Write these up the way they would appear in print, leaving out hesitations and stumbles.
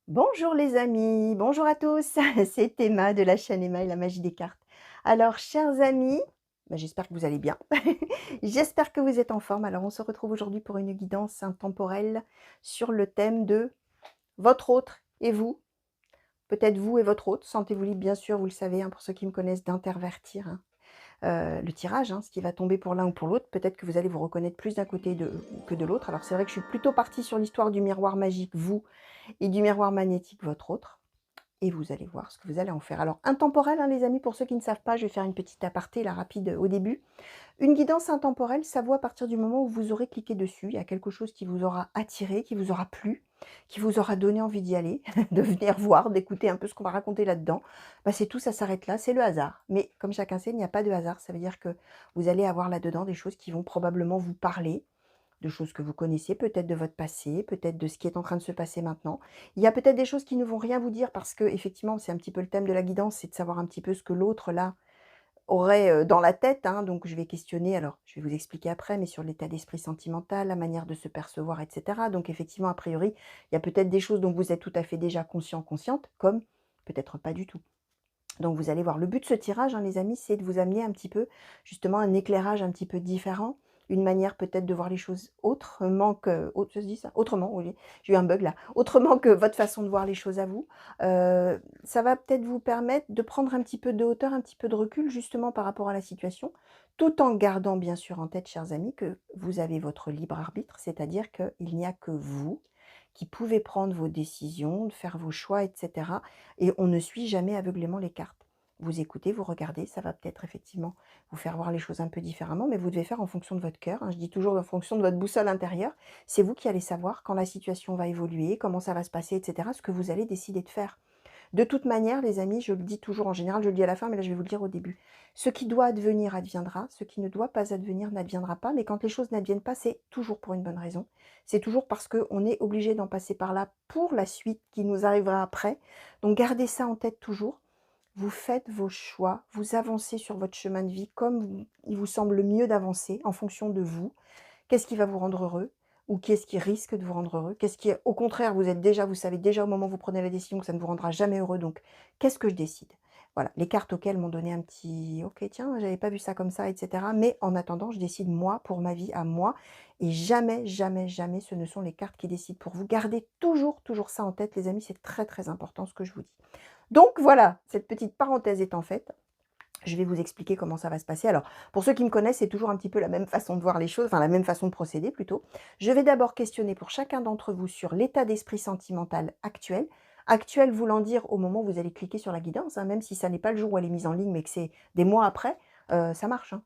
Bonjour les amis, bonjour à tous, c'est Emma de la chaîne Emma et la magie des cartes. Alors, chers amis, j'espère que vous allez bien, j'espère que vous êtes en forme. Alors, on se retrouve aujourd'hui pour une guidance intemporelle sur le thème de votre autre et vous. Peut-être vous et votre autre, sentez-vous libre, bien sûr, vous le savez, hein, pour ceux qui me connaissent, d'intervertir le tirage, hein, ce qui va tomber pour l'un ou pour l'autre. Peut-être que vous allez vous reconnaître plus d'un côté que de l'autre. Alors, c'est vrai que je suis plutôt partie sur l'histoire du miroir magique, vous, et du miroir magnétique, votre autre. Et vous allez voir ce que vous allez en faire. Alors, intemporel, hein, les amis, pour ceux qui ne savent pas, je vais faire une petite aparté, là, rapide, au début. Une guidance intemporelle, ça vaut à partir du moment où vous aurez cliqué dessus. Il y a quelque chose qui vous aura attiré, qui vous aura plu, qui vous aura donné envie d'y aller, de venir voir, d'écouter un peu ce qu'on va raconter là-dedans. Bah, c'est tout, ça s'arrête là, c'est le hasard. Mais comme chacun sait, il n'y a pas de hasard. Ça veut dire que vous allez avoir là-dedans des choses qui vont probablement vous parler, de choses que vous connaissez, peut-être de votre passé, peut-être de ce qui est en train de se passer maintenant. Il y a peut-être des choses qui ne vont rien vous dire parce que effectivement, c'est un petit peu le thème de la guidance, c'est de savoir un petit peu ce que l'autre là aurait, dans la tête, hein. Donc je vais questionner, alors je vais vous expliquer après, mais sur l'état d'esprit sentimental, la manière de se percevoir et cetera. Donc effectivement, a priori, il y a peut-être des choses dont vous êtes tout à fait déjà conscient, consciente, comme peut-être pas du tout. Donc vous allez voir, le but de ce tirage, hein, les amis, c'est de vous amener un petit peu, justement, un éclairage un petit peu différent, une manière peut-être de voir les choses autrement que, ça se dit ça? Autrement, oui, j'ai eu un bug là, autrement que votre façon de voir les choses à vous. Ça va peut-être vous permettre de prendre un petit peu de hauteur, un petit peu de recul, justement par rapport à la situation, tout en gardant bien sûr en tête, chers amis, que vous avez votre libre arbitre, c'est-à-dire qu'il n'y a que vous qui pouvez prendre vos décisions, faire vos choix, etc. Et on ne suit jamais aveuglément les cartes. Vous écoutez, vous regardez, ça va peut-être effectivement vous faire voir les choses un peu différemment, mais vous devez faire en fonction de votre cœur, hein. Je dis toujours en fonction de votre boussole intérieure. C'est vous qui allez savoir quand la situation va évoluer, comment ça va se passer, etc., ce que vous allez décider de faire. De toute manière, les amis, je le dis toujours en général, je le dis à la fin, mais là je vais vous le dire au début. Ce qui doit advenir adviendra, ce qui ne doit pas advenir n'adviendra pas, mais quand les choses n'adviennent pas, c'est toujours pour une bonne raison. C'est toujours parce qu'on est obligé d'en passer par là pour la suite qui nous arrivera après. Donc gardez ça en tête toujours. Vous faites vos choix, vous avancez sur votre chemin de vie comme il vous semble mieux d'avancer en fonction de vous. Qu'est-ce qui va vous rendre heureux? Ou qu'est-ce qui risque de vous rendre heureux? Qu'est-ce qui est au contraire, vous savez déjà au moment où vous prenez la décision que ça ne vous rendra jamais heureux, donc qu'est-ce que je décide? Voilà, les cartes auxquelles m'ont donné un petit: «OK, tiens, j'avais pas vu ça comme ça» et cetera. Mais en attendant, je décide moi, pour ma vie à moi, et jamais, jamais, jamais ce ne sont les cartes qui décident pour vous. Gardez toujours, toujours ça en tête les amis, c'est très, très important ce que je vous dis. Donc voilà, cette petite parenthèse étant faite, je vais vous expliquer comment ça va se passer. Alors, pour ceux qui me connaissent, c'est toujours un petit peu la même façon de voir les choses, enfin la même façon de procéder plutôt. Je vais d'abord questionner pour chacun d'entre vous sur l'état d'esprit sentimental actuel. Actuel voulant dire au moment où vous allez cliquer sur la guidance, hein, même si ça n'est pas le jour où elle est mise en ligne, mais que c'est des mois après, ça marche, hein.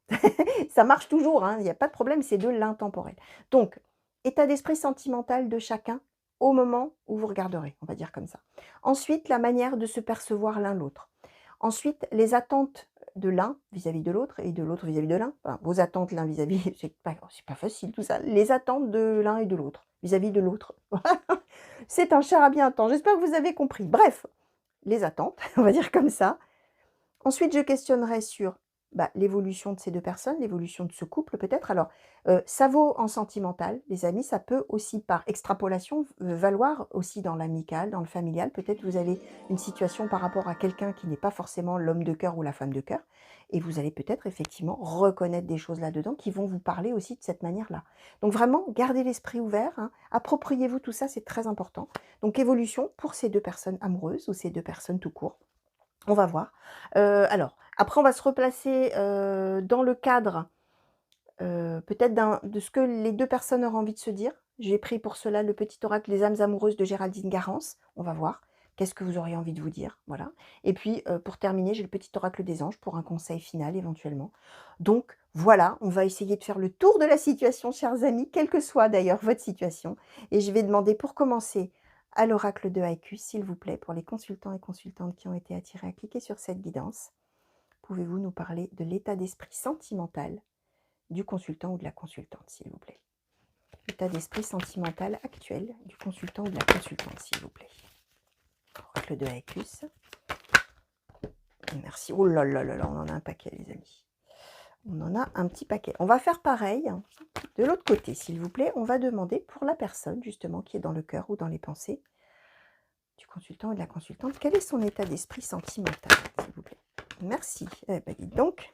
Ça marche toujours, hein, il n'y a pas de problème, c'est de l'intemporel. Donc, état d'esprit sentimental de chacun au moment où vous regarderez, on va dire comme ça. Ensuite, la manière de se percevoir l'un l'autre. Ensuite, les attentes de l'un vis-à-vis de l'autre et de l'autre vis-à-vis de l'un. Enfin, vos attentes l'un vis-à-vis, c'est pas facile tout ça. Les attentes de l'un et de l'autre vis-à-vis de l'autre. C'est un charabia un temps. J'espère que vous avez compris. Bref, les attentes, on va dire comme ça. Ensuite, je questionnerai sur l'évolution de ces 2 personnes, l'évolution de ce couple peut-être. Alors, ça vaut en sentimental, les amis, ça peut aussi par extrapolation, valoir aussi dans l'amical, dans le familial. Peut-être vous avez une situation par rapport à quelqu'un qui n'est pas forcément l'homme de cœur ou la femme de cœur, et vous allez peut-être effectivement reconnaître des choses là-dedans qui vont vous parler aussi de cette manière-là. Donc vraiment, gardez l'esprit ouvert, hein, appropriez-vous tout ça, c'est très important. Donc évolution pour ces 2 personnes amoureuses ou ces 2 personnes tout court. On va voir. Alors, après on va se replacer, dans le cadre, peut-être de ce que les 2 personnes auraient envie de se dire. J'ai pris pour cela le petit oracle des âmes amoureuses de Géraldine Garance. On va voir. Qu'est-ce que vous auriez envie de vous dire? Voilà. Et puis, pour terminer, j'ai le petit oracle des anges pour un conseil final éventuellement. Donc voilà, on va essayer de faire le tour de la situation, chers amis, quelle que soit d'ailleurs votre situation. Et je vais demander pour commencer à l'oracle de Haïku, s'il vous plaît, pour les consultants et consultantes qui ont été attirés à cliquer sur cette guidance. Pouvez-vous nous parler de l'état d'esprit sentimental du consultant ou de la consultante, s'il vous plaît? L'état d'esprit sentimental actuel du consultant ou de la consultante, s'il vous plaît. Oracle de Haïkus. Merci. Oh là là là là, on en a un paquet, les amis. On en a un petit paquet. On va faire pareil de l'autre côté, s'il vous plaît. On va demander pour la personne, justement, qui est dans le cœur ou dans les pensées, du consultant ou de la consultante. Quel est son état d'esprit sentimental, s'il vous plaît? Merci. Eh ben, dites donc.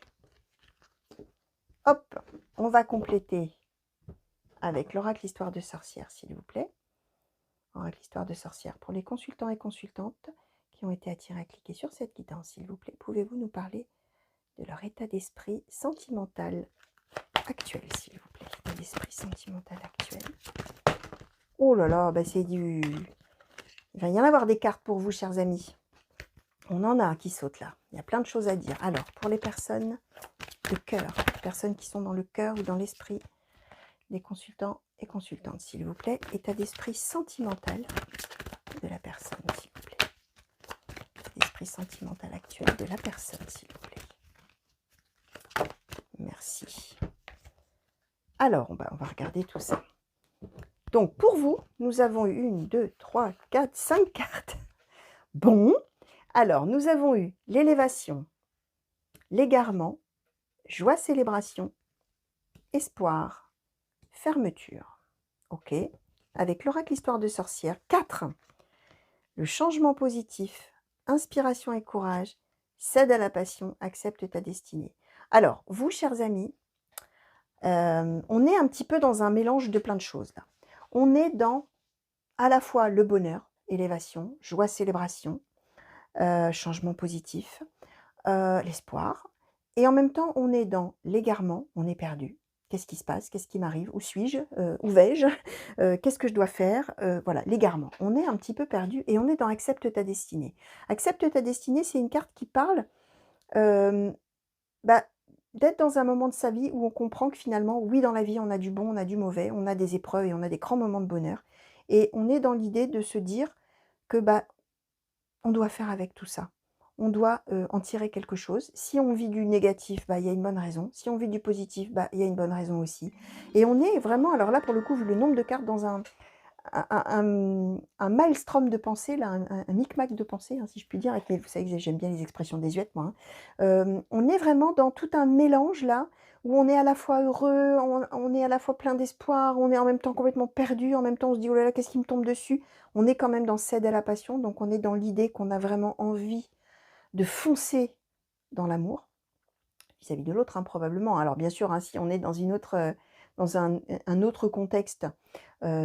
Hop, on va compléter avec l'oracle histoire de sorcière, s'il vous plaît. Oracle histoire de sorcière. Pour les consultants et consultantes qui ont été attirés à cliquer sur cette guidance, s'il vous plaît, pouvez-vous nous parler de leur état d'esprit sentimental actuel, s'il vous plaît? État d'esprit sentimental actuel. Oh là là, bah c'est du... Il va y en avoir des cartes pour vous, chers amis. On en a qui sautent là. Il y a plein de choses à dire. Alors, pour les personnes de cœur, les personnes qui sont dans le cœur ou dans l'esprit, des consultants et consultantes, s'il vous plaît. État d'esprit sentimental de la personne, s'il vous plaît. L'esprit sentimental actuel de la personne, s'il vous plaît. Merci. Alors, on va regarder tout ça. Donc, pour vous, nous avons eu 1, 2, 3, 4, 5 cartes. Bon, alors, nous avons eu l'élévation, l'égarement, joie, célébration, espoir, fermeture. OK. Avec l'oracle histoire de sorcière, 4. Le changement positif, inspiration et courage, cède à la passion, accepte ta destinée. Alors, vous, chers amis, on est un petit peu dans un mélange de plein de choses là. On est dans à la fois le bonheur, élévation, joie, célébration, changement positif, l'espoir. Et en même temps, on est dans l'égarement, on est perdu. Qu'est-ce qui se passe? Qu'est-ce qui m'arrive? Où suis-je? Où vais-je? Qu'est-ce que je dois faire? Voilà, l'égarement. On est un petit peu perdu et on est dans accepte ta destinée. Accepte ta destinée, c'est une carte qui parle bah, d'être dans un moment de sa vie où on comprend que finalement, oui, dans la vie, on a du bon, on a du mauvais, on a des épreuves et on a des grands moments de bonheur. Et on est dans l'idée de se dire que bah, on doit faire avec tout ça. On doit en tirer quelque chose. Si on vit du négatif, bah, il y a une bonne raison. Si on vit du positif, bah, il y a une bonne raison aussi. Et on est vraiment, alors là, pour le coup, vu le nombre de cartes dans un maelstrom de pensée, là, un micmac de pensée, hein, si je puis dire. Mais vous savez que j'aime bien les expressions désuètes, moi. Hein. On est vraiment dans tout un mélange, là, où on est à la fois heureux, on est à la fois plein d'espoir, on est en même temps complètement perdu, en même temps on se dit, oh là là, qu'est-ce qui me tombe dessus? On est quand même dans cède à la passion, donc on est dans l'idée qu'on a vraiment envie de foncer dans l'amour, vis-à-vis de l'autre, hein, probablement. Alors bien sûr, hein, si on est dans une autre... dans un autre contexte,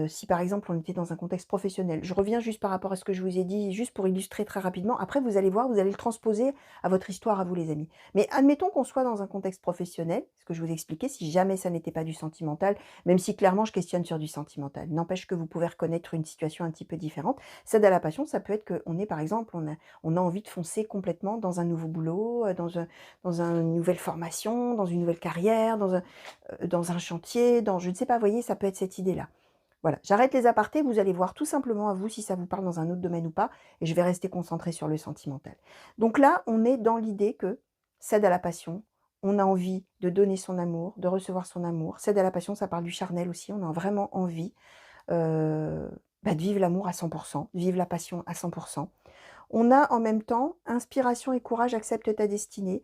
si par exemple on était dans un contexte professionnel, je reviens juste par rapport à ce que je vous ai dit, juste pour illustrer très rapidement, après vous allez voir, vous allez le transposer à votre histoire, à vous les amis. Mais admettons qu'on soit dans un contexte professionnel, ce que je vous expliquais, si jamais ça n'était pas du sentimental, même si clairement je questionne sur du sentimental, n'empêche que vous pouvez reconnaître une situation un petit peu différente. Cède à la passion, ça peut être qu'on est par exemple, on a envie de foncer complètement dans un nouveau boulot, dans une nouvelle formation, dans une nouvelle carrière, dans un chantier, je ne sais pas, vous voyez, ça peut être cette idée-là. Voilà, j'arrête les apartés, vous allez voir tout simplement à vous si ça vous parle dans un autre domaine ou pas, et je vais rester concentrée sur le sentimental. Donc là, on est dans l'idée que cède à la passion, on a envie de donner son amour, de recevoir son amour. Cède à la passion, ça parle du charnel aussi, on a vraiment envie de vivre l'amour à 100%, de vivre la passion à 100%. On a en même temps inspiration et courage, accepte ta destinée.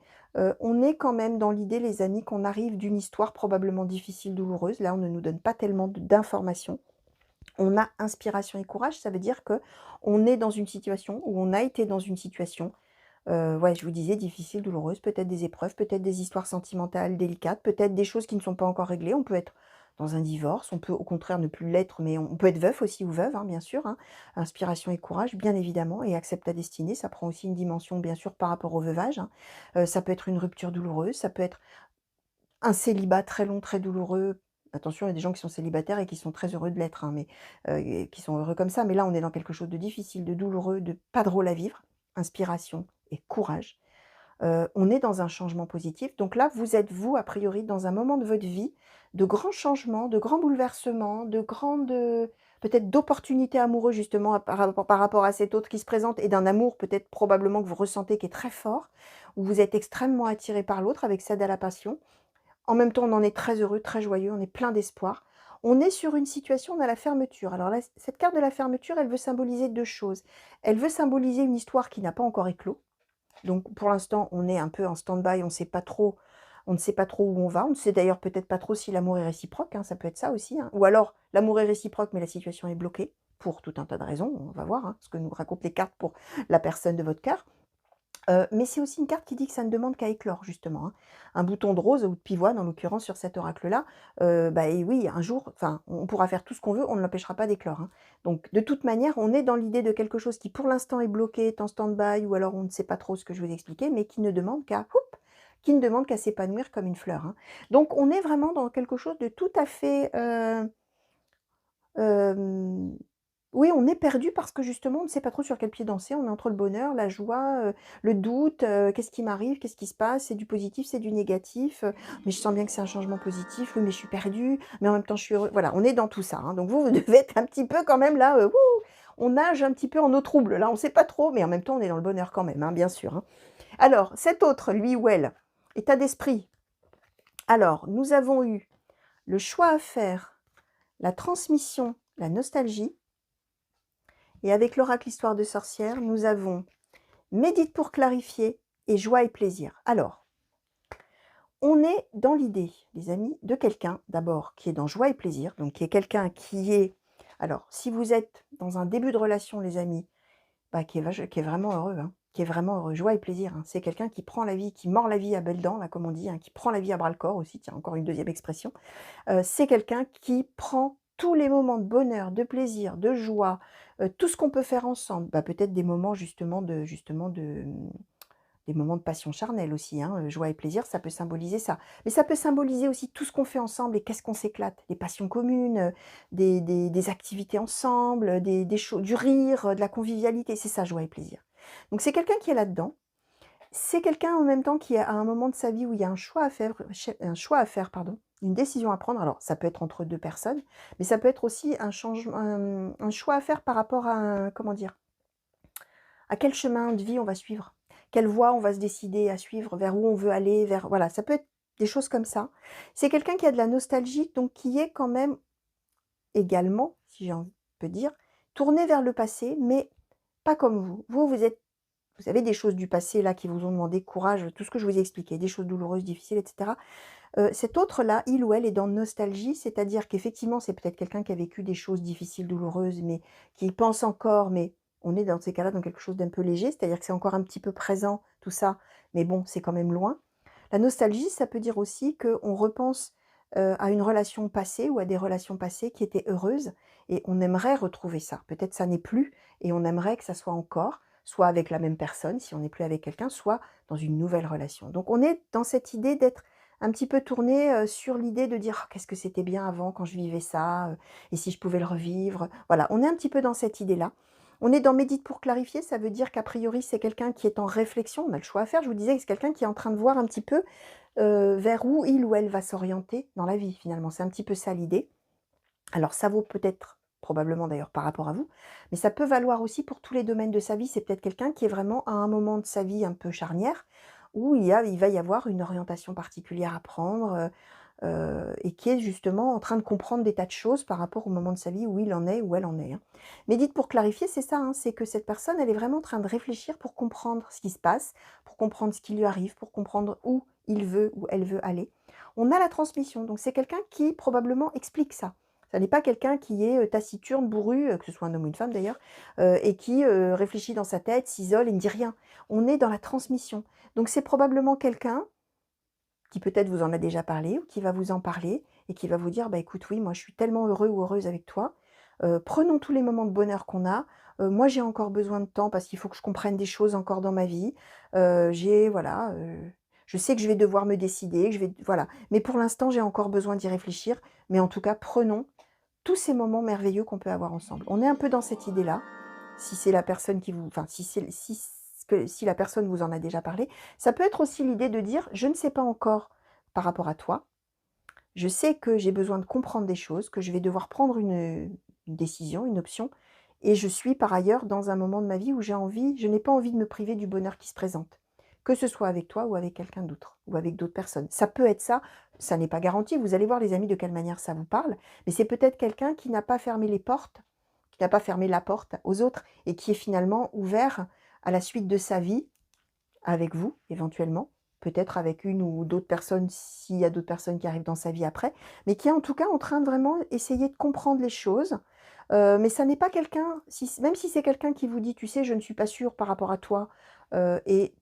On est quand même dans l'idée, les amis, qu'on arrive d'une histoire probablement difficile, douloureuse. Là, on ne nous donne pas tellement d'informations. On a inspiration et courage, ça veut dire que on est dans une situation, ou on a été dans une situation, ouais, je vous disais, difficile, douloureuse, peut-être des épreuves, peut-être des histoires sentimentales délicates, peut-être des choses qui ne sont pas encore réglées. On peut être dans un divorce, on peut au contraire ne plus l'être, mais on peut être veuf aussi ou veuve, hein, bien sûr. Hein. Inspiration et courage, bien évidemment, et accepte ta destinée, ça prend aussi une dimension, bien sûr, par rapport au veuvage. Hein. Ça peut être une rupture douloureuse, ça peut être un célibat très long, très douloureux. Attention, il y a des gens qui sont célibataires et qui sont très heureux de l'être, hein, mais qui sont heureux comme ça. Mais là, on est dans quelque chose de difficile, de douloureux, de pas drôle à vivre. Inspiration et courage. On est dans un changement positif. Donc là, vous êtes, vous, a priori, dans un moment de votre vie, de grands changements, de grands bouleversements, de grandes, peut-être d'opportunités amoureuses, justement, par rapport à cet autre qui se présente, et d'un amour, peut-être, probablement, que vous ressentez, qui est très fort, où vous êtes extrêmement attiré par l'autre, avec cède à la passion. En même temps, on en est très heureux, très joyeux, on est plein d'espoir. On est sur une situation, on a la fermeture. Alors là, cette carte de la fermeture, elle veut symboliser 2 choses. Elle veut symboliser une histoire qui n'a pas encore éclos. Donc pour l'instant, on est un peu en stand-by, on ne sait pas trop où on va. On ne sait d'ailleurs peut-être pas trop si l'amour est réciproque, hein, ça peut être ça aussi. Hein. Ou alors, l'amour est réciproque, mais la situation est bloquée. pour tout un tas de raisons, on va voir, hein, ce que nous racontent les cartes pour la personne de votre cœur. Mais c'est aussi une carte qui dit que ça ne demande qu'à éclore justement, hein. Un bouton de rose ou de pivoine en l'occurrence sur cet oracle-là, bah et oui, un jour, enfin, on pourra faire tout ce qu'on veut, on ne l'empêchera pas d'éclore, hein. Donc de toute manière, on est dans l'idée de quelque chose qui pour l'instant est bloqué, est en stand-by ou alors on ne sait pas trop ce que je vous ai expliqué, mais qui ne demande qu'à qui ne demande qu'à s'épanouir comme une fleur, hein. Donc on est vraiment dans quelque chose de tout à fait, hem oui, on est perdu parce que justement, on ne sait pas trop sur quel pied danser. On est entre le bonheur, la joie, le doute, «Qu'est-ce qui m'arrive? Qu'est-ce qui se passe? C'est du positif, c'est du négatif? Mais je sens bien que c'est un changement positif. Oui, mais je suis perdu, mais en même temps, je suis heureux». Voilà, on est dans tout ça, hein. Donc vous, vous devez être un petit peu quand même là, wouh! On nage un petit peu en eau trouble. Là, on ne sait pas trop, mais en même temps, on est dans le bonheur quand même, hein, bien sûr, hein. Alors, cet autre, lui ou elle, état d'esprit. Alors, nous avons eu le choix à faire, la transmission, la nostalgie. Et avec l'oracle Histoire de sorcière, nous avons médite pour clarifier et joie et plaisir. Alors, on est dans l'idée, les amis, de quelqu'un, d'abord, qui est dans joie et plaisir, donc qui est quelqu'un qui est... Alors, si vous êtes dans un début de relation, les amis, bah, qui est vraiment heureux, hein, qui est vraiment heureux, joie et plaisir, hein. C'est quelqu'un qui prend la vie, qui mord la vie à belles dents, là, comme on dit, hein, qui prend la vie à bras-le-corps aussi, tiens, encore une deuxième expression. C'est quelqu'un qui prend tous les moments de bonheur, de plaisir, de joie, tout ce qu'on peut faire ensemble. Bah, peut-être des moments des moments de passion charnelle aussi, hein, joie et plaisir, ça peut symboliser ça. Mais ça peut symboliser aussi tout ce qu'on fait ensemble et qu'est-ce qu'on s'éclate. Les passions communes, des activités ensemble, des choses, du rire, de la convivialité, c'est ça, joie et plaisir. Donc c'est quelqu'un qui est là-dedans. C'est quelqu'un en même temps qui est à un moment de sa vie où il y a une décision à prendre. Alors ça peut être entre 2 personnes, mais ça peut être aussi un choix à faire par rapport à comment dire? À quel chemin de vie on va suivre? Quelle voie on va se décider à suivre? Vers où on veut aller? Vers voilà, ça peut être des choses comme ça. C'est quelqu'un qui a de la nostalgie, donc qui est quand même également, si j'en peux dire, tourné vers le passé, mais pas comme vous. Vous avez des choses du passé là qui vous ont demandé courage, tout ce que je vous ai expliqué, des choses douloureuses, difficiles, et cetera. Cet autre-là, il ou elle est dans nostalgie, c'est-à-dire qu'effectivement, c'est peut-être quelqu'un qui a vécu des choses difficiles, douloureuses, mais qui y pense encore, mais on est dans ces cas-là dans quelque chose d'un peu léger, c'est-à-dire que c'est encore un petit peu présent tout ça, mais bon, c'est quand même loin. La nostalgie, ça peut dire aussi qu'on repense, à une relation passée ou à des relations passées qui étaient heureuses et on aimerait retrouver ça. Peut-être ça n'est plus et on aimerait que ça soit encore, soit avec la même personne si on n'est plus avec quelqu'un, soit dans une nouvelle relation. Donc on est dans cette idée d'être un petit peu tourné, sur l'idée de dire: «Oh qu'est-ce que c'était bien avant quand je vivais ça, et si je pouvais le revivre?» Voilà, on est un petit peu dans cette idée-là. On est dans médite pour clarifier, ça veut dire qu'a priori, c'est quelqu'un qui est en réflexion, on a le choix à faire. Je vous disais que c'est quelqu'un qui est en train de voir un petit peu, vers où il ou elle va s'orienter dans la vie finalement. C'est un petit peu ça l'idée. Alors ça vaut peut-être, probablement d'ailleurs par rapport à vous, mais ça peut valoir aussi pour tous les domaines de sa vie. C'est peut-être quelqu'un qui est vraiment à un moment de sa vie un peu charnière, où il va y avoir une orientation particulière à prendre, et qui est justement en train de comprendre des tas de choses par rapport au moment de sa vie où il en est, où elle en est, hein. Mais dites pour clarifier, c'est ça, hein, c'est que cette personne, elle est vraiment en train de réfléchir pour comprendre ce qui se passe, pour comprendre ce qui lui arrive, pour comprendre où il veut, où elle veut aller. On a la transmission, donc c'est quelqu'un qui probablement explique ça. Ça n'est pas quelqu'un qui est taciturne, bourru, que ce soit un homme ou une femme d'ailleurs, et qui réfléchit dans sa tête, s'isole et ne dit rien. On est dans la transmission. Donc c'est probablement quelqu'un qui peut-être vous en a déjà parlé ou qui va vous en parler et qui va vous dire: «Bah, écoute, oui, moi, je suis tellement heureux ou heureuse avec toi. Prenons tous les moments de bonheur qu'on a. Moi, j'ai encore besoin de temps parce qu'il faut que je comprenne des choses encore dans ma vie. J'ai voilà, je sais que je vais devoir me décider, que je vais voilà, mais pour l'instant, j'ai encore besoin d'y réfléchir. Mais en tout cas, prenons tous ces moments merveilleux qu'on peut avoir ensemble». On est un peu dans cette idée-là, si c'est la personne qui vous enfin, si la personne vous en a déjà parlé. Ça peut être aussi l'idée de dire: «Je ne sais pas encore par rapport à toi. Je sais que j'ai besoin de comprendre des choses, que je vais devoir prendre une décision, une option et je suis par ailleurs dans un moment de ma vie où je n'ai pas envie de me priver du bonheur qui se présente, que ce soit avec toi ou avec quelqu'un d'autre ou avec d'autres personnes». Ça peut être ça, ça n'est pas garanti. Vous allez voir les amis de quelle manière ça vous parle, mais c'est peut-être quelqu'un qui n'a pas fermé les portes, qui n'a pas fermé la porte aux autres et qui est finalement ouvert à la suite de sa vie avec vous, éventuellement, peut-être avec une ou d'autres personnes, s'il y a d'autres personnes qui arrivent dans sa vie après, mais qui est en tout cas en train de vraiment essayer de comprendre les choses, Mais ça n'est pas quelqu'un, même si c'est quelqu'un qui vous dit: «Tu sais, je ne suis pas sûr par rapport à toi», et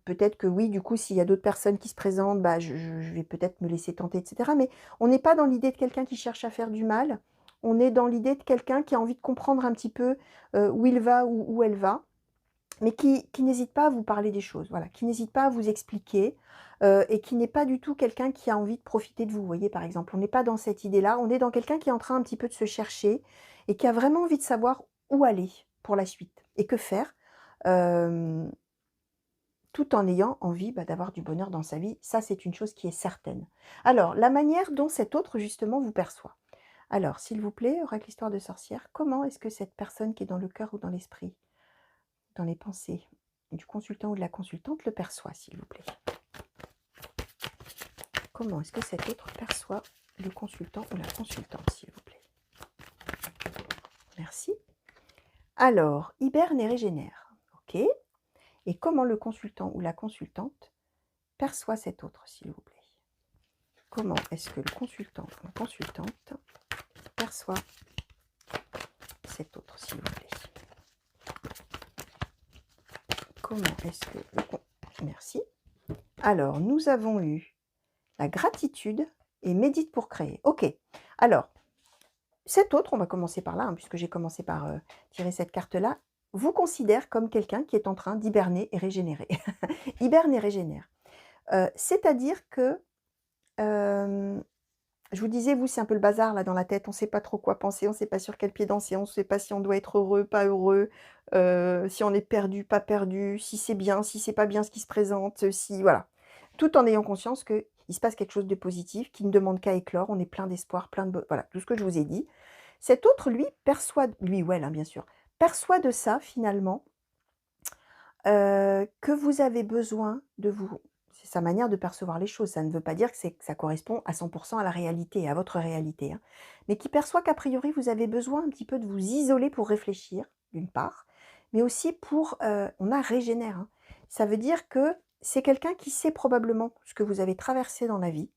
peut-être que oui, du coup, s'il y a d'autres personnes qui se présentent, bah, je vais peut-être me laisser tenter et cetera. Mais on n'est pas dans l'idée de quelqu'un qui cherche à faire du mal. On est dans l'idée de quelqu'un qui a envie de comprendre un petit peu, où il va, où elle va, mais qui n'hésite pas à vous parler des choses, voilà, qui n'hésite pas à vous expliquer, et qui n'est pas du tout quelqu'un qui a envie de profiter de vous. Vous voyez, par exemple, on n'est pas dans cette idée-là, on est dans quelqu'un qui est en train un petit peu de se chercher et qui a vraiment envie de savoir où aller pour la suite et que faire, hem, tout en ayant envie, bah, d'avoir du bonheur dans sa vie. Ça, c'est une chose qui est certaine. Alors, la manière dont cet autre, justement, vous perçoit. Alors, s'il vous plaît, oracle histoire de sorcière, comment est-ce que cette personne qui est dans le cœur ou dans l'esprit, dans les pensées du consultant ou de la consultante le perçoit, s'il vous plaît? Comment est-ce que cet autre perçoit le consultant ou la consultante, s'il vous plaît? Merci. Alors, hiberne et régénère. OK. Et comment le consultant ou la consultante perçoit cet autre, s'il vous plaît? Comment est-ce que le consultant ou la consultante perçoit cet autre, s'il vous plaît? Comment est-ce que merci. Alors, nous avons eu la gratitude et médite pour créer. OK. Alors, cet autre, on va commencer par là, hein, puisque j'ai commencé par tirer cette carte-là, vous considère comme quelqu'un qui est en train d'hiberner et régénérer. Hiberne et régénère. C'est-à-dire que, je vous disais, vous, c'est un peu le bazar là dans la tête, on ne sait pas trop quoi penser, on ne sait pas sur quel pied danser, on ne sait pas si on doit être heureux, pas heureux, si on est perdu, pas perdu, si c'est bien, si c'est pas bien ce qui se présente, si voilà. Tout en ayant conscience qu'il se passe quelque chose de positif, qui ne demande qu'à éclore, on est plein d'espoir, plein de voilà, tout ce que je vous ai dit. Cet autre, lui, perçoit, lui ou elle, hein, bien sûr, perçoit de ça finalement, que vous avez besoin de vous, c'est sa manière de percevoir les choses. Ça ne veut pas dire que ça correspond à 100 à la réalité, à votre réalité, hein. Mais qui perçoit qu'a priori, vous avez besoin un petit peu de vous isoler pour réfléchir, d'une part, mais aussi pour, on a régénère, hein. Ça veut dire que c'est quelqu'un qui sait probablement ce que vous avez traversé dans la vie.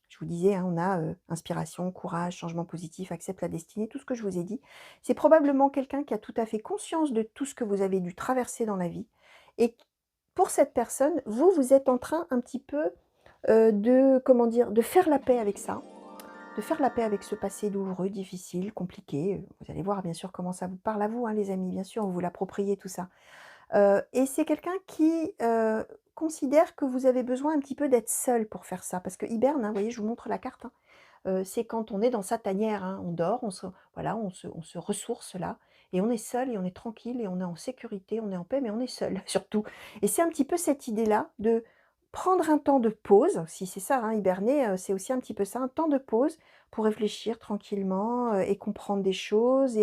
Je vous disais, hein, on a, inspiration, courage, changement positif, accepte la destinée, tout ce que je vous ai dit. C'est probablement quelqu'un qui a tout à fait conscience de tout ce que vous avez dû traverser dans la vie et pour cette personne, vous, vous êtes en train un petit peu, de comment dire? De faire la paix avec ça, de faire la paix avec ce passé douloureux, difficile, compliqué, vous allez voir bien sûr comment ça vous parle à vous, hein, les amis, bien sûr, vous vous l'appropriez tout ça. Et c'est quelqu'un qui, considère que vous avez besoin un petit peu d'être seul pour faire ça. Parce que hiberne, hein, vous voyez, je vous montre la carte, hein, c'est quand on est dans sa tanière, hein, on dort, voilà, on se ressource là et on est seul et on est tranquille et on est en sécurité, on est en paix, mais on est seul surtout. Et c'est un petit peu cette idée-là de prendre un temps de pause, si c'est ça, hein, hiberner, c'est aussi un petit peu ça, un temps de pause pour réfléchir tranquillement, et comprendre des choses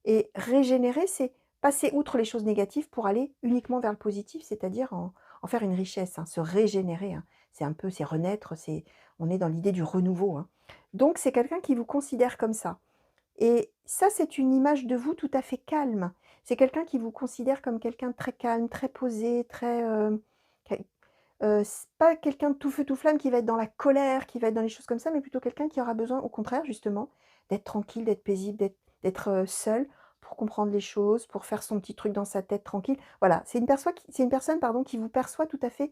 et régénérer, c'est passer outre les choses négatives pour aller uniquement vers le positif, c'est-à-dire en faire une richesse, hein, se régénérer, hein. C'est un peu, c'est renaître, on est dans l'idée du renouveau, hein. Donc c'est quelqu'un qui vous considère comme ça. Et ça, c'est une image de vous tout à fait calme. C'est quelqu'un qui vous considère comme quelqu'un de très calme, très posé, très, c'est pas quelqu'un de tout feu tout flamme qui va être dans la colère, qui va être dans les choses comme ça, mais plutôt quelqu'un qui aura besoin, au contraire, justement, d'être tranquille, d'être paisible, d'être, seul pour comprendre les choses, pour faire son petit truc dans sa tête tranquille. Voilà, c'est une personne, pardon, qui vous perçoit tout à fait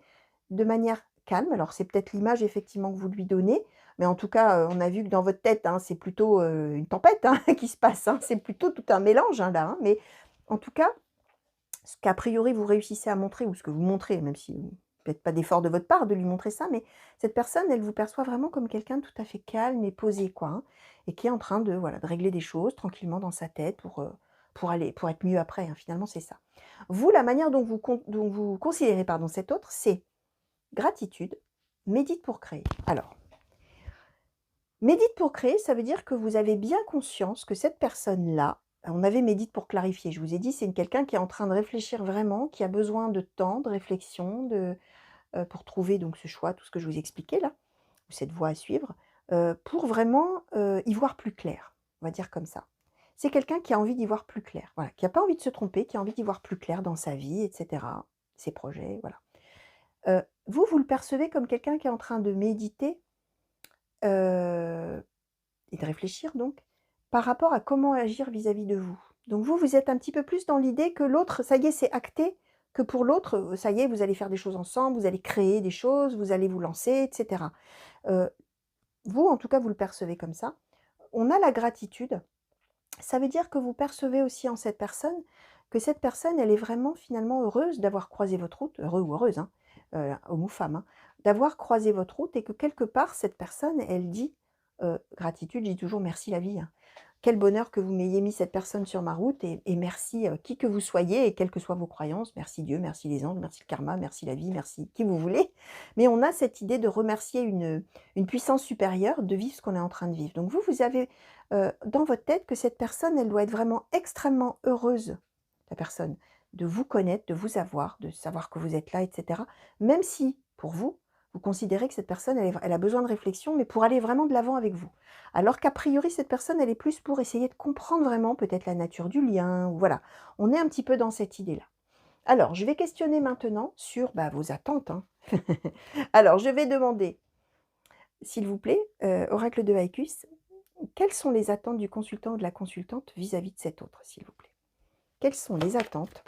de manière calme. Alors c'est peut-être l'image effectivement que vous lui donnez, mais en tout cas, on a vu que dans votre tête, hein, c'est plutôt, une tempête, hein, qui se passe, hein. C'est plutôt tout un mélange, hein, là, hein, mais en tout cas, ce qu'a priori vous réussissez à montrer ou ce que vous montrez, même si peut-être pas d'effort de votre part de lui montrer ça, mais cette personne, elle vous perçoit vraiment comme quelqu'un de tout à fait calme et posé, quoi, hein, et qui est en train de, voilà, de régler des choses tranquillement dans sa tête pour être mieux après, hein, finalement, c'est ça. Vous, la manière dont vous considérez, pardon, cet autre, c'est gratitude, médite pour créer. Alors, médite pour créer, ça veut dire que vous avez bien conscience que cette personne-là, on avait médite pour clarifier, je vous ai dit, c'est quelqu'un qui est en train de réfléchir vraiment, qui a besoin de temps, de réflexion, pour trouver donc ce choix, tout ce que je vous expliquais là, ou cette voie à suivre, pour vraiment, y voir plus clair, on va dire comme ça. C'est quelqu'un qui a envie d'y voir plus clair, voilà, qui a pas envie de se tromper, qui a envie d'y voir plus clair dans sa vie et cetera, ses projets, voilà. Vous, vous le percevez comme quelqu'un qui est en train de méditer, heu et de réfléchir donc, par rapport à comment agir vis-à-vis de vous. Donc vous, vous êtes un petit peu plus dans l'idée que l'autre, ça y est, c'est acté, que pour l'autre, ça y est, vous allez faire des choses ensemble, vous allez créer des choses, vous allez vous lancer, et cetera. Heu, Vous, en tout cas, vous le percevez comme ça. On a la gratitude, ça veut dire que vous percevez aussi en cette personne, que cette personne, elle est vraiment finalement heureuse d'avoir croisé votre route, heureux ou heureuse, hein, homme ou femme, hein, d'avoir croisé votre route et que quelque part cette personne, elle dit, gratitude, je dis toujours: «Merci la vie, hein. Quel bonheur que vous m'ayez mis cette personne sur ma route et merci, qui que vous soyez et quelles que soient vos croyances. Merci Dieu, merci les anges, merci le karma, merci la vie, merci qui vous voulez». Mais on a cette idée de remercier une puissance supérieure de vivre ce qu'on est en train de vivre. Donc vous, vous avez, dans votre tête que cette personne, elle doit être vraiment extrêmement heureuse, la personne, de vous connaître, de vous avoir, de savoir que vous êtes là et cetera. Même si, pour vous, vous considérez que cette personne, elle a besoin de réflexion, mais pour aller vraiment de l'avant avec vous. Alors qu'a priori, cette personne, elle est plus pour essayer de comprendre vraiment peut-être la nature du lien, ou voilà. On est un petit peu dans cette idée-là. Alors, je vais questionner maintenant sur bah, vos attentes, hein. Alors, je vais demander, s'il vous plaît, oracle de Haïkus, quelles sont les attentes du consultant ou de la consultante vis-à-vis de cet autre, s'il vous plaît? Quelles sont les attentes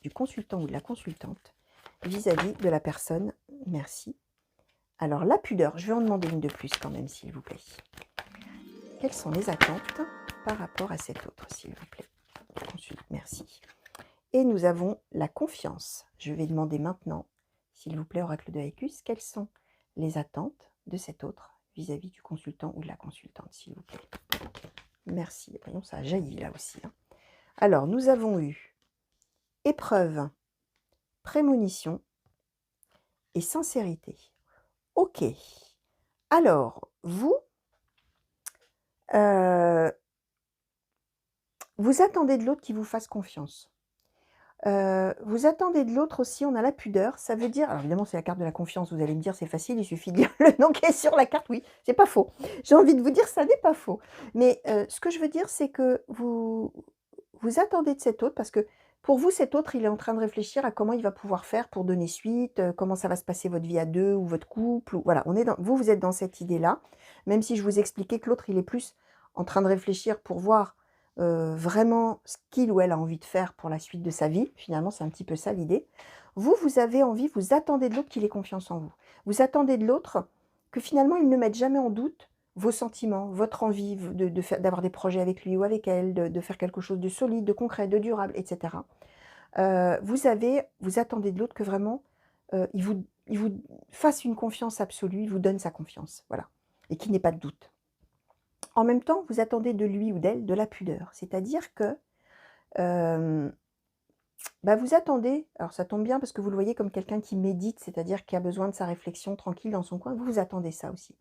du consultant ou de la consultante vis-à-vis de la personne? Merci. Alors, la pudeur, je vais en demander une de plus quand même, s'il vous plaît. Quelles sont les attentes par rapport à cet autre, s'il vous plaît? Merci. Et nous avons la confiance. Je vais demander maintenant, s'il vous plaît, oracle de Haïkus, quelles sont les attentes de cet autre vis-à-vis du consultant ou de la consultante, s'il vous plaît. Merci. Voyons, ça a jailli là aussi, hein. Alors, nous avons eu épreuve, prémonition et sincérité. Ok. Alors, vous, vous attendez de l'autre qu'il vous fasse confiance. Vous attendez de l'autre aussi, on a la pudeur, ça veut dire alors évidemment c'est la carte de la confiance, vous allez me dire: «C'est facile, il suffit de lire le nom qui est sur la carte». Oui, c'est pas faux. J'ai envie de vous dire ça n'est pas faux. Mais, ce que je veux dire, c'est que vous attendez de cet autre parce que pour vous, cet autre, il est en train de réfléchir à comment il va pouvoir faire pour donner suite, comment ça va se passer votre vie à 2 ou votre couple ou voilà, on est dans vous êtes dans cette idée-là, même si je vous expliquais que l'autre, il est plus en train de réfléchir pour voir vraiment ce qu'il ou elle a envie de faire pour la suite de sa vie. Finalement, c'est un petit peu ça l'idée. Vous, vous avez envie, vous attendez de l'autre qu'il ait confiance en vous. Vous attendez de l'autre que finalement, il ne mette jamais en doute vos sentiments, votre envie d'avoir des projets avec lui ou avec elle, de faire quelque chose de solide, de concret, de durable, etc. Vous attendez de l'autre que vraiment, il vous fasse une confiance absolue, il vous donne sa confiance, voilà, et qu'il n'ait pas de doute. En même temps, vous attendez de lui ou d'elle de la pudeur. C'est-à-dire que, bah, vous attendez alors ça tombe bien parce que vous le voyez comme quelqu'un qui médite, c'est-à-dire qui a besoin de sa réflexion tranquille dans son coin, vous attendez ça aussi.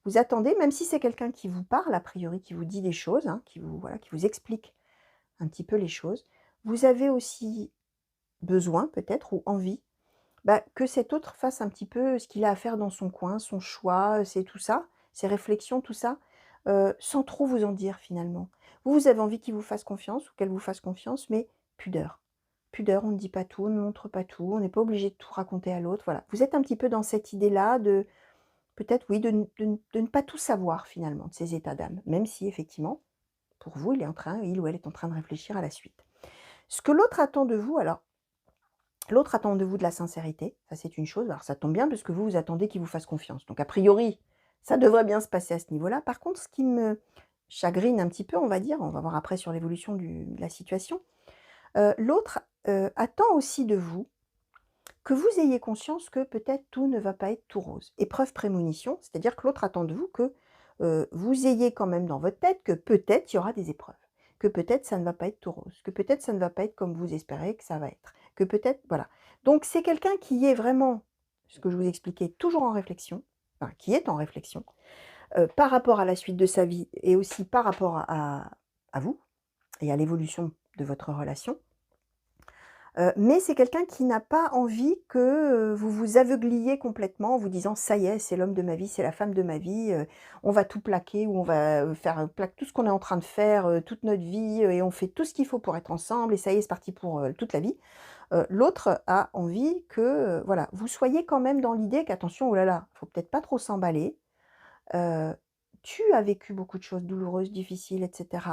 Vous attendez, même si c'est quelqu'un qui vous parle a priori, qui vous dit des choses, hein, qui vous voilà, qui vous explique un petit peu les choses. Vous avez aussi besoin peut-être ou envie, bah, que cet autre fasse un petit peu ce qu'il a à faire dans son coin, son choix, c'est tout ça, ses réflexions, tout ça, sans trop vous en dire finalement. Vous, vous avez envie qu'il vous fasse confiance ou qu'elle vous fasse confiance, mais pudeur. Pudeur, on ne dit pas tout, on ne montre pas tout, on n'est pas obligé de tout raconter à l'autre, voilà. Vous êtes un petit peu dans cette idée-là de peut-être oui, de ne pas tout savoir finalement de ces états d'âme, même si effectivement, pour vous, il ou elle est en train de réfléchir à la suite. Ce que l'autre attend de vous, alors l'autre attend de vous de la sincérité, ça c'est une chose. Alors ça tombe bien puisque vous, vous attendez qu'il vous fasse confiance. Donc a priori, ça devrait bien se passer à ce niveau-là. Par contre, ce qui me chagrine un petit peu, on va dire, on va voir après sur l'évolution de la situation, l'autre attend aussi de vous que vous ayez conscience que peut-être tout ne va pas être tout rose. Épreuve prémonition, c'est-à-dire que l'autre attend de vous que vous ayez quand même dans votre tête que peut-être il y aura des épreuves, que peut-être ça ne va pas être tout rose, que peut-être ça ne va pas être comme vous espérez que ça va être, que peut-être, voilà. Donc c'est quelqu'un qui est vraiment, ce que je vous expliquais, toujours en réflexion, enfin qui est en réflexion, par rapport à la suite de sa vie et aussi par rapport à vous et à l'évolution de votre relation. Mais c'est quelqu'un qui n'a pas envie que, vous vous aveugliez complètement en vous disant: «Ça y est, c'est l'homme de ma vie, c'est la femme de ma vie, on va tout plaquer ou on va, faire plaque tout ce qu'on est en train de faire, toute notre vie, et on fait tout ce qu'il faut pour être ensemble et ça y est, c'est parti pour, toute la vie». L'autre a envie que, voilà, vous soyez quand même dans l'idée qu'attention, oh là là, faut peut-être pas trop s'emballer, heu, tu as vécu beaucoup de choses douloureuses, difficiles, etc.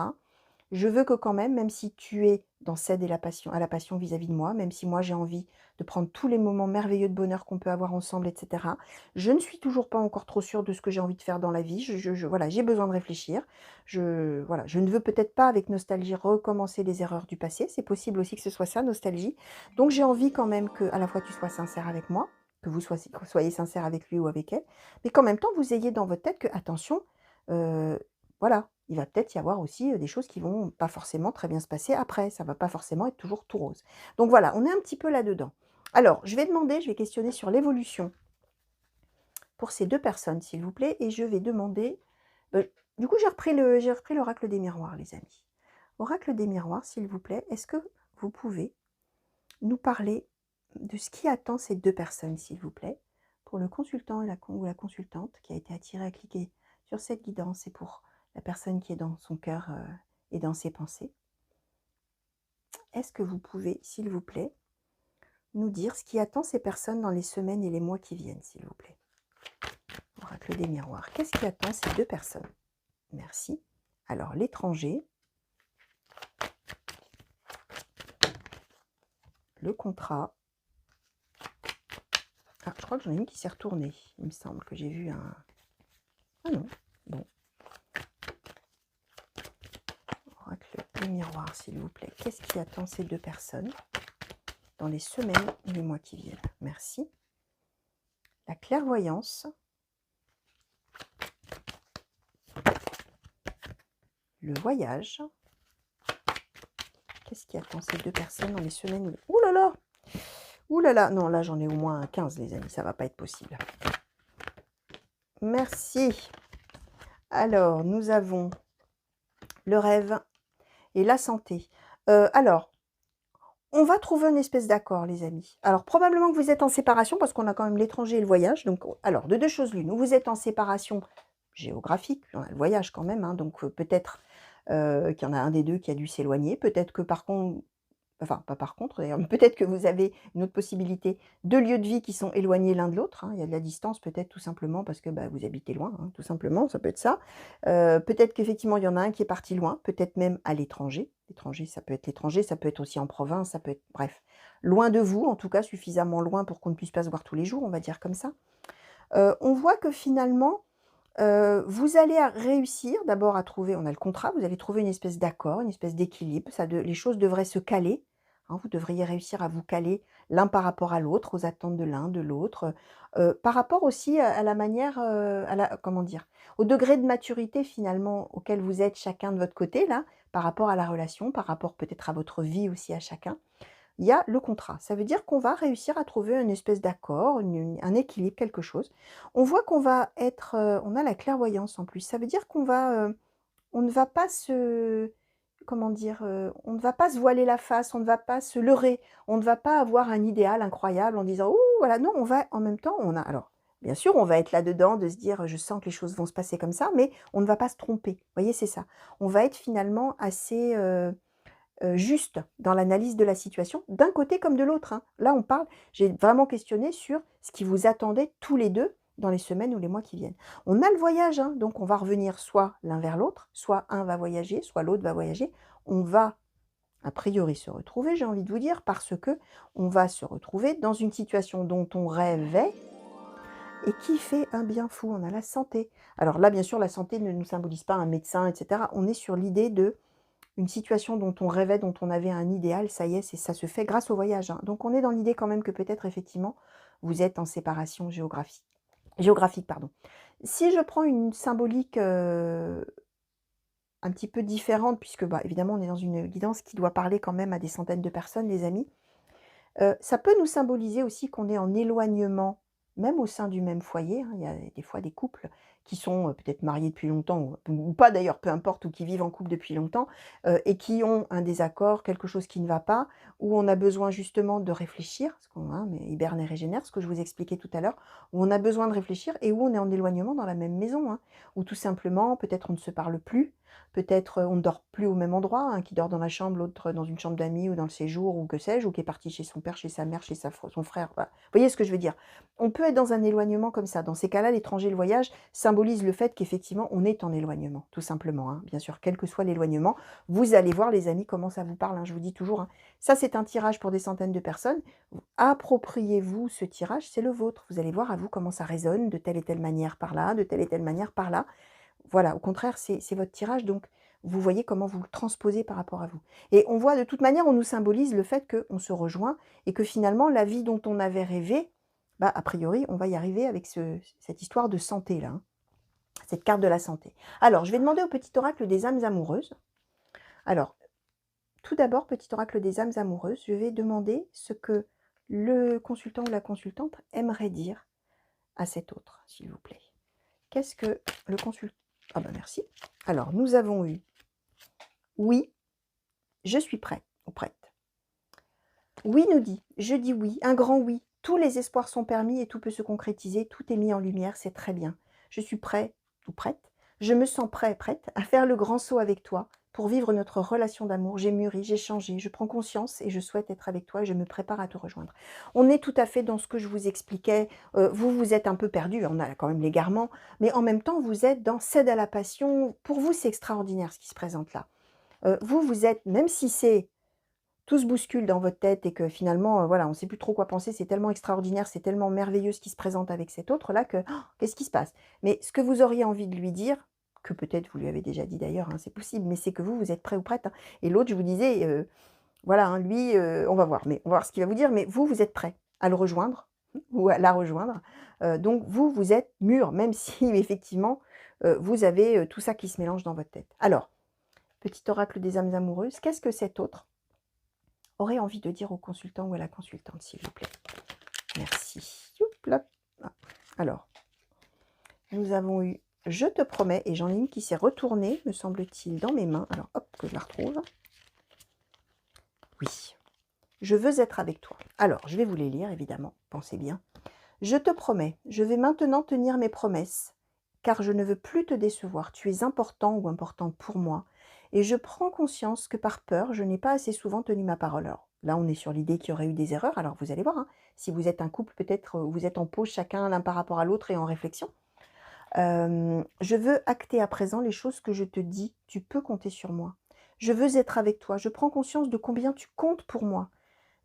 Je veux que quand même, même si tu es dans cède et la passion à la passion vis-à-vis de moi, même si moi j'ai envie de prendre tous les moments merveilleux de bonheur qu'on peut avoir ensemble, etc. Je ne suis toujours pas encore trop sûre de ce que j'ai envie de faire dans la vie. Voilà, j'ai besoin de réfléchir. Voilà, je ne veux peut-être pas avec nostalgie recommencer les erreurs du passé. C'est possible aussi que ce soit ça, nostalgie. Donc j'ai envie quand même que à la fois tu sois sincère avec moi, que vous soyez sincère avec lui ou avec elle, mais qu'en même temps vous ayez dans votre tête que attention, voilà, il va peut-être y avoir aussi, des choses qui vont pas forcément très bien se passer après. Ça va pas forcément être toujours tout rose. Donc voilà, on est un petit peu là-dedans. Alors, je vais questionner sur l'évolution pour ces 2 personnes, s'il vous plaît, et je vais demander, du coup, j'ai repris l'oracle des miroirs, les amis. Oracle des miroirs, s'il vous plaît, est-ce que vous pouvez nous parler de ce qui attend ces 2 personnes, s'il vous plaît, pour le consultant et ou la consultante qui a été attirée à cliquer sur cette guidance et pour la personne qui est dans son cœur, et dans ses pensées. Est-ce que vous pouvez, s'il vous plaît, nous dire ce qui attend ces personnes dans les semaines et les mois qui viennent, s'il vous plaît? Oracle des miroirs. Qu'est-ce qui attend ces 2 personnes? Merci. Alors, l'étranger, le contrat. Ah, je crois que j'en ai une qui s'est retournée. Il me semble que j'ai vu un... Ah non, bon. Oracle des miroirs, s'il vous plaît. Qu'est-ce qui attend ces 2 personnes dans les semaines et les mois qui viennent? Merci. La clairvoyance. Le voyage. Qu'est-ce qui attend ces 2 personnes dans les semaines où... Ouh là là! Ouh là là! Non, là, j'en ai au moins 15, les amis. Ça va pas être possible. Merci. Alors, nous avons le rêve et la santé. Alors, on va trouver une espèce d'accord, les amis. Alors, probablement que vous êtes en séparation parce qu'on a quand même l'étranger et le voyage. Donc, alors, de 2 choses l'une. Ou vous êtes en séparation géographique, on a le voyage quand même, hein, donc peut-être qu'il y en a un des 2 qui a dû s'éloigner. Peut-être que par contre, enfin pas par contre d'ailleurs, mais peut-être que vous avez une autre possibilité, 2 lieux de vie qui sont éloignés l'un de l'autre, hein. Il y a de la distance peut-être tout simplement parce que, bah, vous habitez loin, hein, tout simplement, ça peut être ça. Peut-être qu'effectivement il y en a un qui est parti loin, peut-être même à l'étranger. L'étranger, ça peut être aussi en province, ça peut être bref, loin de vous, en tout cas suffisamment loin pour qu'on ne puisse pas se voir tous les jours, on va dire comme ça. On voit que finalement, vous allez réussir d'abord à trouver, on a le contrat, vous allez trouver une espèce d'accord, une espèce d'équilibre, les choses devraient se caler, hein, vous devriez réussir à vous caler l'un par rapport à l'autre, aux attentes de l'un, de l'autre, par rapport aussi à la manière, comment dire? Au degré de maturité finalement auquel vous êtes chacun de votre côté là, par rapport à la relation, par rapport peut-être à votre vie aussi à chacun. Il y a le contrat. Ça veut dire qu'on va réussir à trouver une espèce d'accord, un équilibre, quelque chose. On voit qu'on va être, on a la clairvoyance en plus. Ça veut dire qu'on va, on ne va pas se, comment dire? On ne va pas se voiler la face, on ne va pas se leurrer, on ne va pas avoir un idéal incroyable en disant: «Ouh, voilà», non, on va en même temps, on a alors, bien sûr, on va être là-dedans de se dire: «Je sens que les choses vont se passer comme ça», mais on ne va pas se tromper. Vous voyez, c'est ça. On va être finalement assez, juste dans l'analyse de la situation, d'un côté comme de l'autre, hein. Là, on parle, j'ai vraiment questionné sur ce qui vous attendait tous les 2 dans les semaines ou les mois qui viennent. On a le voyage, hein, donc on va revenir soit l'un vers l'autre, soit un va voyager, soit l'autre va voyager. On va, a priori, se retrouver, j'ai envie de vous dire, parce que on va se retrouver dans une situation dont on rêvait et qui fait un bien fou. On a la santé. Alors là, bien sûr, la santé ne nous symbolise pas un médecin, et cetera. On est sur l'idée de une situation dont on rêvait, dont on avait un idéal, ça y est, ça se fait grâce au voyage, hein. Donc on est dans l'idée quand même que peut-être effectivement, vous êtes en séparation géographique, pardon. Si je prends une symbolique, un petit peu différente puisque, bah, évidemment on est dans une guidance qui doit parler quand même à des centaines de personnes, les amis. Ça peut nous symboliser aussi qu'on est en éloignement, même au sein du même foyer, hein. Il y a des fois des couples qui sont, peut-être mariés depuis longtemps ou pas d'ailleurs, peu importe, ou qui vivent en couple depuis longtemps, et qui ont un désaccord, quelque chose qui ne va pas, où on a besoin justement de réfléchir, parce qu'on, hein, mais hiberne et régénère, ce que je vous expliquais tout à l'heure, où on a besoin de réfléchir et où on est en éloignement dans la même maison, hein. Ou tout simplement, peut-être on ne se parle plus, peut-être, on ne dort plus au même endroit, un qui dort dans la chambre, l'autre dans une chambre d'amis ou dans le séjour ou que sais-je, ou qui est parti chez son père, chez sa mère, chez son frère, voilà. Vous voyez ce que je veux dire? On peut être dans un éloignement comme ça. Dans ces cas-là, l'étranger, le voyage symbolise symbolise le fait qu'effectivement, on est en éloignement, tout simplement, hein. Bien sûr, quel que soit l'éloignement, vous allez voir les amis comment ça vous parle, hein, je vous dis toujours, hein. Ça, c'est un tirage pour des centaines de personnes. Appropriez-vous ce tirage, c'est le vôtre. Vous allez voir à vous comment ça résonne de telle et telle manière par là, de telle et telle manière par là. Voilà, au contraire, c'est votre tirage, donc vous voyez comment vous le transposez par rapport à vous. Et on voit de toute manière, on nous symbolise le fait qu'on se rejoint et que finalement, la vie dont on avait rêvé, bah, a priori, on va y arriver avec cette histoire de santé là, hein, cette carte de la santé. Alors, je vais demander au petit oracle des âmes amoureuses. Alors, tout d'abord, petit oracle des âmes amoureuses, je vais demander ce que le consultant ou la consultante aimerait dire à cet autre, s'il vous plaît. Qu'est-ce que le consultant... Ah ben merci. Alors, nous avons eu oui, je suis prêt ou prête. Oui nous dit, je dis oui, un grand oui. Tous les espoirs sont permis et tout peut se concrétiser, tout est mis en lumière, c'est très bien. Je suis prêt ou prête. Je me sens prêt, prête à faire le grand saut avec toi pour vivre notre relation d'amour. J'ai mûri, j'ai changé, je prends conscience et je souhaite être avec toi et je me prépare à te rejoindre. On est tout à fait dans ce que je vous expliquais. Vous, vous êtes un peu perdu, on a quand même l'égarement, mais en même temps, vous êtes dans cède à la passion. Pour vous, c'est extraordinaire ce qui se présente là. Vous, vous êtes, même si c'est tout se bouscule dans votre tête et que finalement, voilà, on ne sait plus trop quoi penser, c'est tellement extraordinaire, c'est tellement merveilleux ce qui se présente avec cet autre-là que oh, qu'est-ce qui se passe? Mais ce que vous auriez envie de lui dire, que peut-être vous lui avez déjà dit d'ailleurs, hein, c'est possible, mais c'est que vous êtes prêt ou prête, hein. Et l'autre, je vous disais, voilà, hein, lui, on va voir, mais on va voir ce qu'il va vous dire, mais vous, vous êtes prêt à le rejoindre ou à la rejoindre. Donc vous, vous êtes mûr, même si effectivement, vous avez tout ça qui se mélange dans votre tête. Alors, petit oracle des âmes amoureuses, qu'est-ce que cet autre aurait envie de dire au consultant ou à la consultante, s'il vous plaît? Merci. Youp, là. Ah. Alors, nous avons eu « Je te promets » et j'en ai une qui s'est retournée, me semble-t-il, dans mes mains. Alors, hop, que je la retrouve. Oui. Je veux être avec toi. Alors, je vais vous les lire, évidemment. Pensez bien. Je te promets, je vais maintenant tenir mes promesses, car je ne veux plus te décevoir. Tu es important ou importante pour moi. Et je prends conscience que par peur, je n'ai pas assez souvent tenu ma parole. Alors, là, on est sur l'idée qu'il y aurait eu des erreurs. Alors, vous allez voir, hein, si vous êtes un couple, peut-être vous êtes en pause chacun l'un par rapport à l'autre et en réflexion. Je veux acter à présent les choses que je te dis. Tu peux compter sur moi. Je veux être avec toi. Je prends conscience de combien tu comptes pour moi.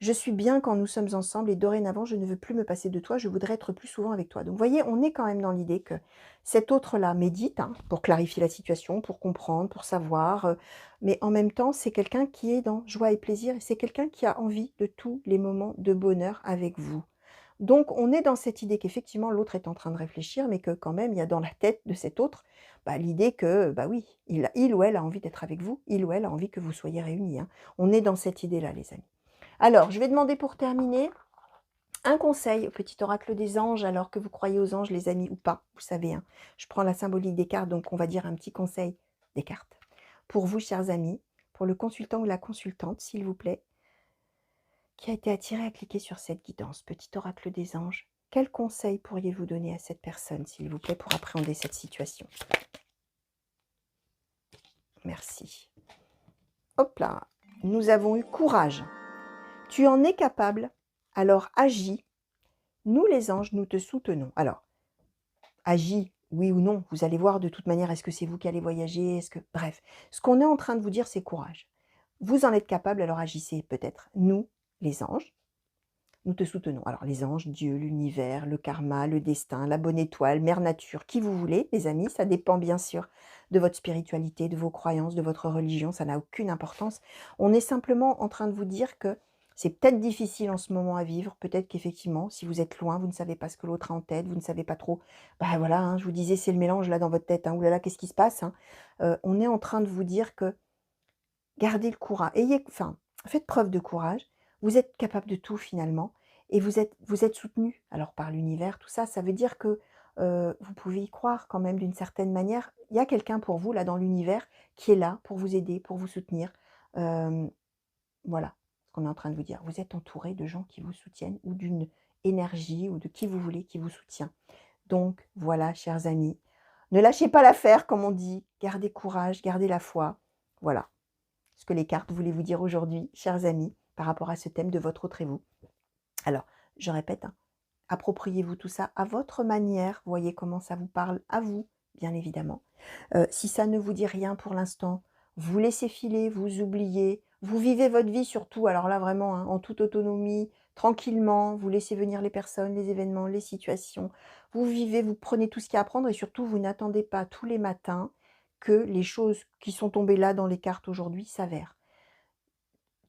Je suis bien quand nous sommes ensemble et dorénavant, je ne veux plus me passer de toi, je voudrais être plus souvent avec toi. Donc, vous voyez, on est quand même dans l'idée que cet autre-là médite, hein, pour clarifier la situation, pour comprendre, pour savoir. Mais en même temps, c'est quelqu'un qui est dans joie et plaisir et c'est quelqu'un qui a envie de tous les moments de bonheur avec vous. Donc, on est dans cette idée qu'effectivement, l'autre est en train de réfléchir, mais que quand même, il y a dans la tête de cet autre bah, l'idée que, bah oui, il ou elle a envie d'être avec vous, il ou elle a envie que vous soyez réunis, hein. On est dans cette idée-là, les amis. Alors, je vais demander pour terminer un conseil au petit oracle des anges, alors que vous croyez aux anges, les amis, ou pas. Vous savez, hein, je prends la symbolique des cartes, donc on va dire un petit conseil des cartes. Pour vous, chers amis, pour le consultant ou la consultante, s'il vous plaît, qui a été attiré à cliquer sur cette guidance, petit oracle des anges, quel conseil pourriez-vous donner à cette personne, s'il vous plaît, pour appréhender cette situation? Merci. Hop là, nous avons eu courage. Tu en es capable, alors agis. Nous, les anges, nous te soutenons. Alors, agis, oui ou non, vous allez voir de toute manière, est-ce que c'est vous qui allez voyager, est-ce que... Bref, ce qu'on est en train de vous dire, c'est courage. Vous en êtes capable, alors agissez peut-être. Nous, les anges, nous te soutenons. Alors, les anges, Dieu, l'univers, le karma, le destin, la bonne étoile, mère nature, qui vous voulez, les amis, ça dépend bien sûr de votre spiritualité, de vos croyances, de votre religion, ça n'a aucune importance. On est simplement en train de vous dire que c'est peut-être difficile en ce moment à vivre, peut-être qu'effectivement, si vous êtes loin, vous ne savez pas ce que l'autre a en tête, vous ne savez pas trop, bah voilà, hein, je vous disais, c'est le mélange là dans votre tête, hein, oulala, qu'est-ce qui se passe, hein. On est en train de vous dire que gardez le courage, enfin, faites preuve de courage, vous êtes capable de tout finalement, et vous êtes soutenu alors par l'univers, tout ça, ça veut dire que vous pouvez y croire quand même d'une certaine manière. Il y a quelqu'un pour vous là dans l'univers qui est là pour vous aider, pour vous soutenir. Euh, voilà ce qu'on est en train de vous dire. Vous êtes entouré de gens qui vous soutiennent ou d'une énergie ou de qui vous voulez qui vous soutient. Donc voilà, chers amis, ne lâchez pas l'affaire comme on dit, gardez courage, gardez la foi. Voilà ce que les cartes voulaient vous dire aujourd'hui, chers amis, par rapport à ce thème de votre autre et vous. Alors, je répète, hein, appropriez-vous tout ça à votre manière, voyez comment ça vous parle à vous, bien évidemment. Si ça ne vous dit rien pour l'instant, vous laissez filer, vous oubliez, vous vivez votre vie surtout, alors là vraiment, hein, en toute autonomie, tranquillement, vous laissez venir les personnes, les événements, les situations. Vous vivez, vous prenez tout ce qu'il y a à prendre et surtout vous n'attendez pas tous les matins que les choses qui sont tombées là dans les cartes aujourd'hui s'avèrent.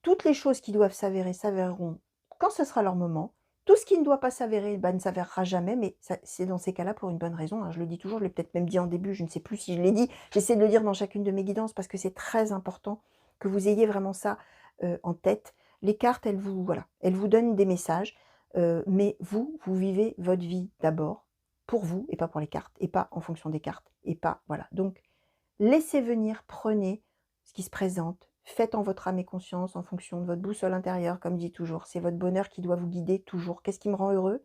Toutes les choses qui doivent s'avérer s'avéreront quand ce sera leur moment. Tout ce qui ne doit pas s'avérer, bah, ne s'avérera jamais, mais c'est dans ces cas-là pour une bonne raison, hein. Je le dis toujours, je l'ai peut-être même dit en début, je ne sais plus si je l'ai dit. J'essaie de le dire dans chacune de mes guidances parce que c'est très important que vous ayez vraiment ça en tête. Les cartes, voilà, elles vous donnent des messages, mais vous vivez votre vie d'abord pour vous et pas pour les cartes, et pas en fonction des cartes, et pas, voilà. Donc, laissez venir, prenez ce qui se présente, faites en votre âme et conscience, en fonction de votre boussole intérieure, comme je dis toujours. C'est votre bonheur qui doit vous guider toujours. Qu'est-ce qui me rend heureux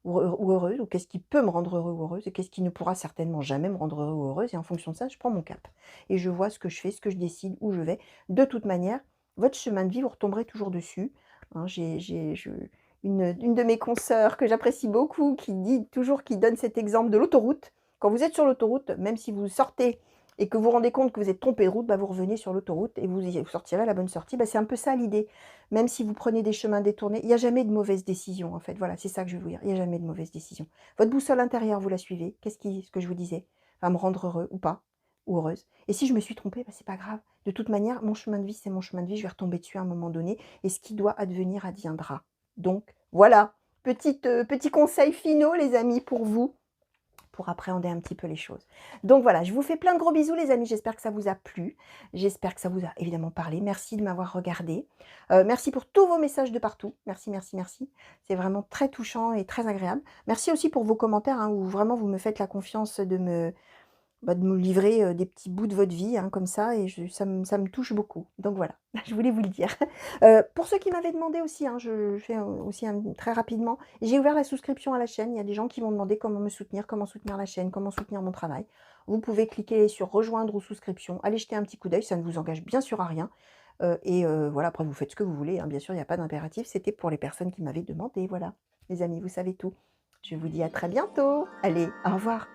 ou heureuse, ou qu'est-ce qui peut me rendre heureux ou heureuse, et qu'est-ce qui ne pourra certainement jamais me rendre heureux ou heureuse, et en fonction de ça, je prends mon cap. Et je vois ce que je fais, ce que je décide, où je vais. De toute manière, votre chemin de vie, vous retomberez toujours dessus. Hein, une de mes consoeurs que j'apprécie beaucoup, qui dit toujours, qui donne cet exemple de l'autoroute. Quand vous êtes sur l'autoroute, même si vous sortez et que vous vous rendez compte que vous êtes trompé de route, bah, vous revenez sur l'autoroute et vous sortirez à la bonne sortie. Bah, c'est un peu ça l'idée. Même si vous prenez des chemins détournés, il n'y a jamais de mauvaise décision en fait. Voilà, c'est ça que je veux vous dire. Il n'y a jamais de mauvaise décision. Votre boussole intérieure, vous la suivez. Ce que je vous disais, va me rendre heureux ou pas, ou heureuse. Et si je me suis trompée, bah, c'est pas grave. De toute manière, mon chemin de vie, c'est mon chemin de vie. Je vais retomber dessus à un moment donné. Et ce qui doit advenir adviendra. Donc voilà, petits conseils finaux les amis pour vous, pour appréhender un petit peu les choses. Donc voilà, je vous fais plein de gros bisous les amis, j'espère que ça vous a plu. J'espère que ça vous a évidemment parlé. Merci de m'avoir regardé. Merci pour tous vos messages de partout. Merci, merci, merci. C'est vraiment très touchant et très agréable. Merci aussi pour vos commentaires, hein, où vraiment vous me faites la confiance de me livrer des petits bouts de votre vie, hein, comme ça, et ça me touche beaucoup. Donc voilà, je voulais vous le dire. Pour ceux qui m'avaient demandé aussi, hein, je fais aussi très rapidement, j'ai ouvert la souscription à la chaîne. Il y a des gens qui m'ont demandé comment me soutenir, comment soutenir la chaîne, comment soutenir mon travail. Vous pouvez cliquer sur rejoindre ou souscription, allez jeter un petit coup d'œil, ça ne vous engage bien sûr à rien. Voilà, après vous faites ce que vous voulez, hein, bien sûr, il n'y a pas d'impératif, c'était pour les personnes qui m'avaient demandé, voilà. Les amis, vous savez tout. Je vous dis à très bientôt. Allez, au revoir.